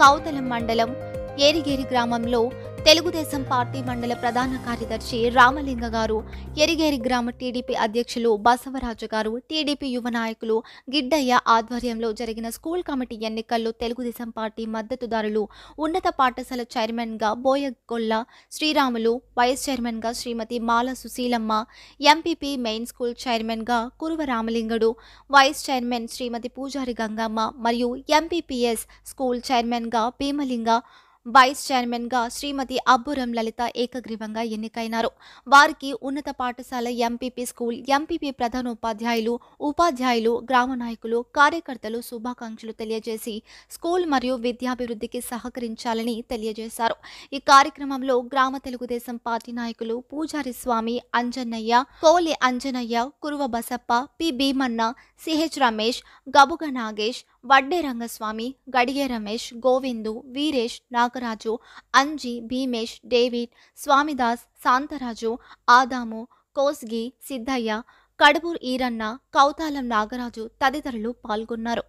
కౌతలం మండలం ఏరిగేరి గ్రామంలో తెలుగుదేశం పార్టీ మండల ప్రధాన కార్యదర్శి రామలింగ గారు, ఎరిగేరి గ్రామ టీడీపీ అధ్యక్షులు బసవరాజు గారు, టీడీపీ యువ నాయకులు గిడ్డయ్య ఆధ్వర్యంలో జరిగిన స్కూల్ కమిటీ ఎన్నికల్లో తెలుగుదేశం పార్టీ మద్దతుదారులు ఉన్నత పాఠశాల చైర్మన్గా బోయగొల్ల శ్రీరాములు, వైస్ చైర్మన్గా శ్రీమతి మాల సుశీలమ్మ, ఎంపీపీ మెయిన్ స్కూల్ చైర్మన్గా కురువ రామలింగడు, వైస్ చైర్మన్ శ్రీమతి పూజారి గంగమ్మ మరియు ఎంపీపీఎస్ స్కూల్ చైర్మన్గా భీమలింగ, వైస్ చైర్మన్గా శ్రీమతి అబ్బురం లలిత ఏకగ్రీవంగా ఎన్నికైనారు. వారికి ఉన్నత పాఠశాల ఎంపీపీ స్కూల్ ఎంపీపీ ప్రధానోపాధ్యాయులు, ఉపాధ్యాయులు, గ్రామ నాయకులు, కార్యకర్తలు శుభాకాంక్షలు తెలియజేసి స్కూల్ మరియు విద్యాభివృద్ధికి సహకరించాలని తెలియజేశారు. ఈ కార్యక్రమంలో గ్రామ తెలుగుదేశం పార్టీ నాయకులు Pujari Swamy, Anjannayya, Koli Anjanayya, Kuruva Basappa, P Bheemanna, CH Ramesh, Gabuga Nagesh, Vadde Rangaswamy, Gadige Ramesh, Govindu, Veeresh, Nagaraju, Anji, Bheemesh, David, Swamidas, Shantharaju, Adamu, Kosgi, Siddayya, కడుబూర్ Eeranna, Kowthalam Nagaraju తదితరులు పాల్గొన్నారు.